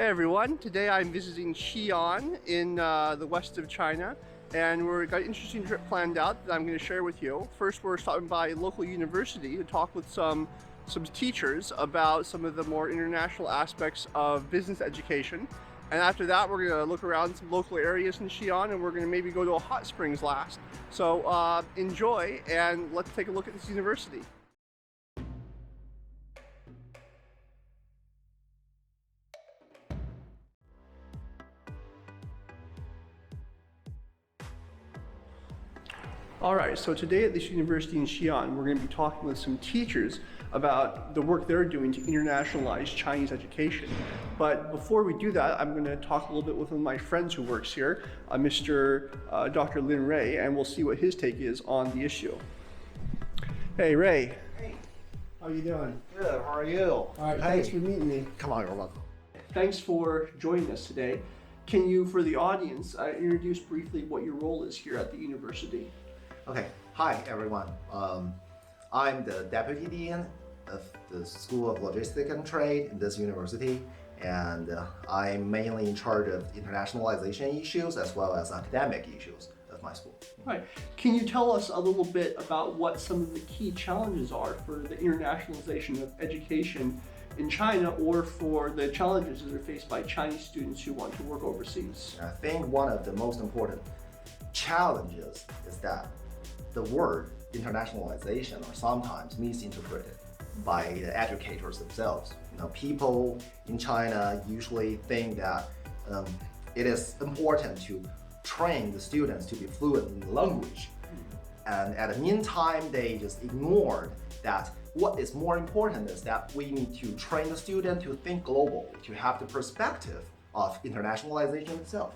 Hey everyone, today I'm visiting Xi'an in the west of China, and we've got an interesting trip planned out that I'm going to share with you. First, we're stopping by a local university to talk with some teachers about some of the more international aspects of business education. And after that, we're going to look around some local areas in Xi'an, and we're going to maybe go to a hot springs last. So enjoy, and let's take a look at this university. Alright, so today at this university in Xi'an, we're going to be talking with some teachers about the work they're doing to internationalize Chinese education. But before we do that, I'm going to talk a little bit with one of my friends who works here, Dr. Lin Ray, and we'll see what his take is on the issue. Hey Ray. Hey. How are you doing? Good, how are you? Alright, thanks for meeting me. Come on, you're welcome. Thanks for joining us today. Can you, for the audience, introduce briefly what your role is here at the university? Okay, hi everyone. I'm the Deputy Dean of the School of Logistics and Trade in this university, and I'm mainly in charge of internationalization issues as well as academic issues of my school. Right. Can you tell us a little bit about what some of the key challenges are for the internationalization of education in China, or for the challenges that are faced by Chinese students who want to work overseas? I think one of the most important challenges is that the word internationalization are sometimes misinterpreted by the educators themselves. People in China usually think that it is important to train the students to be fluent in the language. And at the meantime, they just ignored that what is more important is that we need to train the student to think global, to have the perspective of internationalization itself.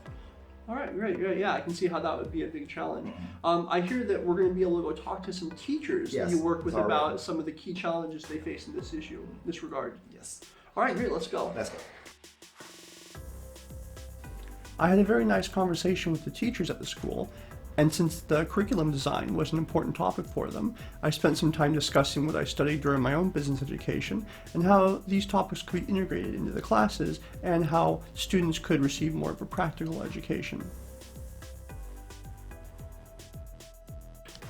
All right, great, yeah, I can see how that would be a big challenge. I hear that we're going to be able to go talk to some teachers that you work with about some of the key challenges they face in this issue, in this regard. Yes. All right, great, let's go. Let's go. I had a very nice conversation with the teachers at the school, and since the curriculum design was an important topic for them, I spent some time discussing what I studied during my own business education and how these topics could be integrated into the classes and how students could receive more of a practical education.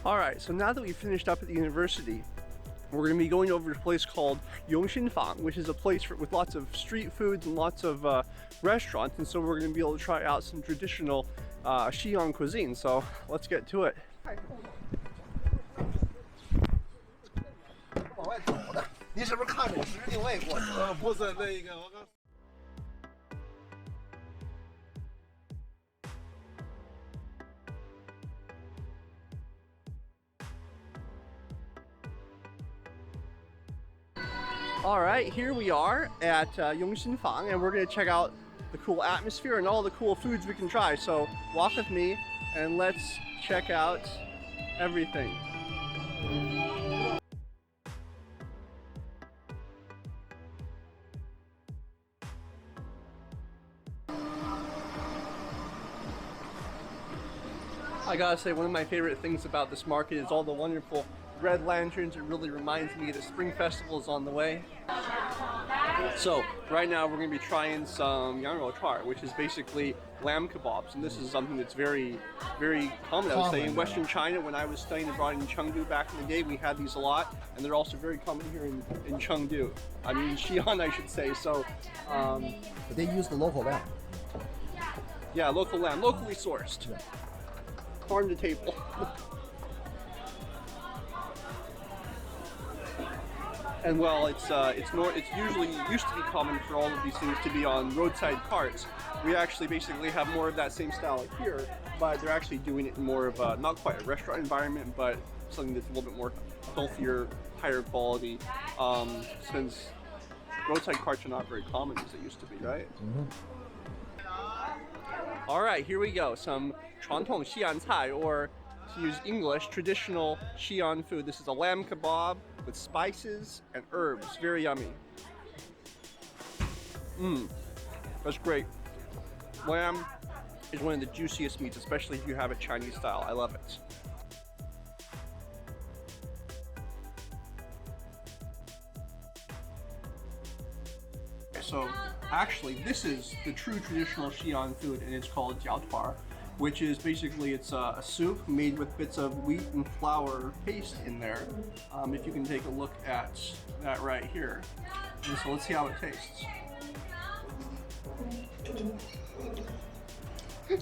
Alright, so now that we've finished up at the university, we're going to be going over to a place called Fang, which is a place with lots of street foods and lots of restaurants, and so we're going to be able to try out some traditional Xi'an cuisine, so let's get to it. Alright, here we are at Fang, and we're going to check out the cool atmosphere and all the cool foods we can try. So walk with me and let's check out everything. I gotta say, one of my favorite things about this market is all the wonderful red lanterns. It really reminds me that spring festival is on the way. So right now we're going to be trying some yang which is basically lamb kebabs, and this is something that's very, very common. I would say in Western China. When I was studying abroad in Chengdu back in the day, we had these a lot, and they're also very common here in Chengdu. I mean Xi'an, I should say. So but they use the local lamb. Yeah, local lamb, locally sourced. Yeah. Farm to table. And well, it's usually used to be common for all of these things to be on roadside carts. We actually basically have more of that same style like here, but they're actually doing it in more of a, not quite a restaurant environment, but something that's a little bit more healthier, higher quality, since roadside carts are not very common as they used to be, right? All right, here we go. Some 传统 Xi'an cai, or to use English, traditional Xi'an food. This is a lamb kebab with spices and herbs. Very yummy. That's great. Lamb is one of the juiciest meats, especially if you have it Chinese style. I love it. So Actually, this is the true traditional Xi'an food, and it's called jiaotuar, which is basically it's a soup made with bits of wheat and flour paste in there. If you can take a look at that right here. And so let's see how it tastes.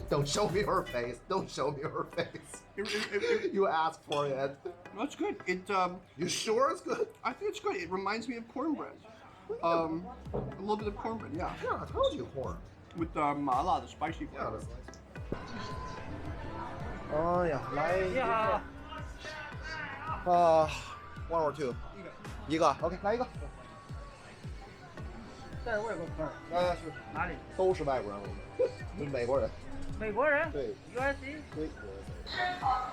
Don't show me her face. Don't show me her face. You asked for it. No, it's good. You sure it's good? I think it's good. It reminds me of cornbread. A little bit of cornbread, yeah. Yeah, I told you corn. With mala, the spicy Yeah, flavor. that's nice. 哎呀，来一个，one or two，一个，OK，来一个。但是我有个朋友，是哪里？都是外国人，我们美国人。美国人？对 ，USC。对。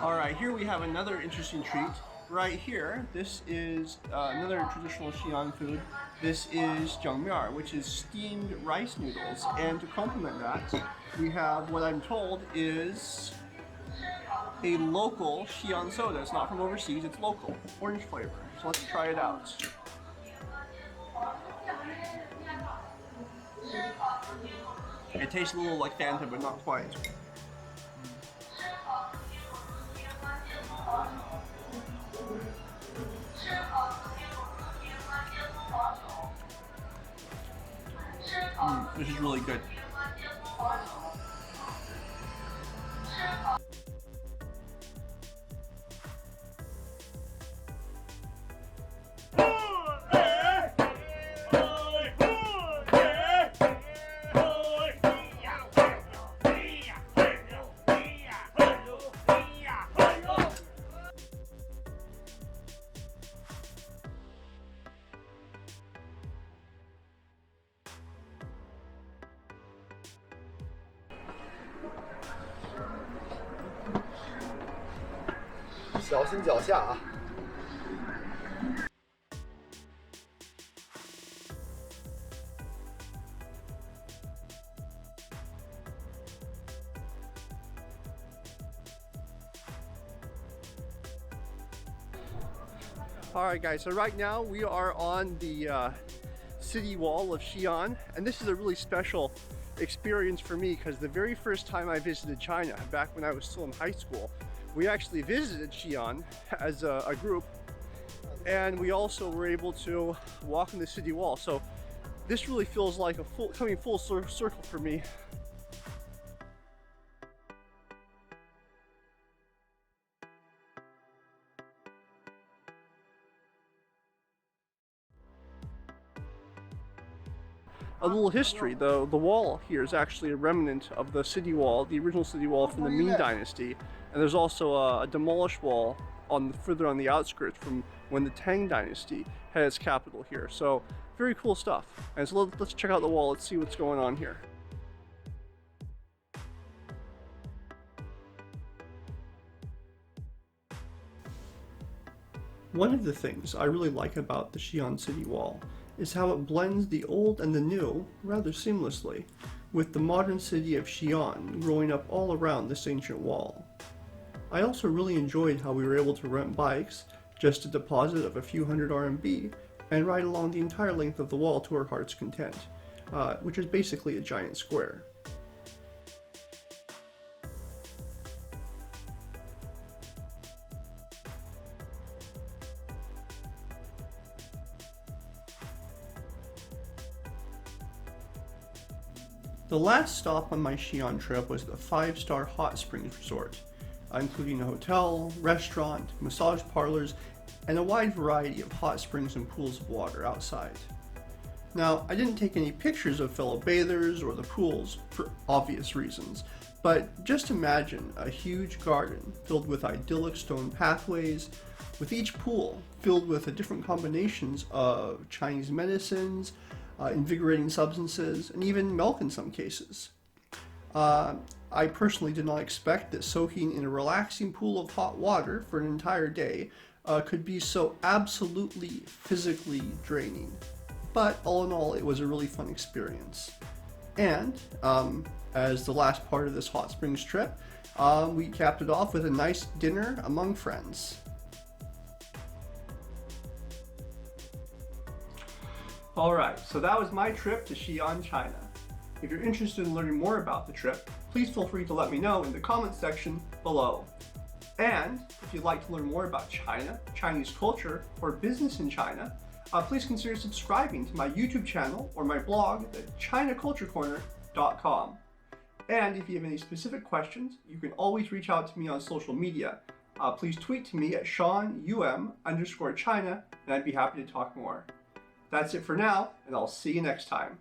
All right, here we have another interesting treat. Right here, this is another traditional Xi'an food. This is Sao Meo, which is steamed rice noodles. And to complement that, we have what I'm told is a local Xi'an soda. It's not from overseas, it's local, orange flavor. So let's try it out. It tastes a little like Fanta, but not quite. This is really good. Be careful脚下啊。Alright guys, so right now we are on the city wall of Xi'an, and this is a really special experience for me because the very first time I visited China, back when I was still in high school, we actually visited Xi'an as a group, and we also were able to walk in the city wall. So this really feels like coming full circle for me. A little history, though, the wall here is actually a remnant of the city wall, the original city wall from the Ming Dynasty, and there's also a demolished wall further on the outskirts from when the Tang Dynasty had its capital here. So very cool stuff. And so let's check out the wall, let's see what's going on here. One of the things I really like about the Xi'an city wall is how it blends the old and the new rather seamlessly, with the modern city of Xi'an growing up all around this ancient wall. I also really enjoyed how we were able to rent bikes, just a deposit of a few hundred RMB, and ride along the entire length of the wall to our heart's content, which is basically a giant square. The last stop on my Xi'an trip was the 5-star hot springs resort, including a hotel, restaurant, massage parlors, and a wide variety of hot springs and pools of water outside. Now, I didn't take any pictures of fellow bathers or the pools for obvious reasons, but just imagine a huge garden filled with idyllic stone pathways, with each pool filled with different combinations of Chinese medicines, invigorating substances, and even milk in some cases. I personally did not expect that soaking in a relaxing pool of hot water for an entire day could be so absolutely physically draining. But all in all, it was a really fun experience. And as the last part of this hot springs trip, we capped it off with a nice dinner among friends. Alright, so that was my trip to Xi'an, China. If you're interested in learning more about the trip, please feel free to let me know in the comments section below. And if you'd like to learn more about China, Chinese culture, or business in China, please consider subscribing to my YouTube channel or my blog at ChinaCultureCorner.com. And if you have any specific questions, you can always reach out to me on social media. Please tweet to me at SeanUM_China, and I'd be happy to talk more. That's it for now, and I'll see you next time.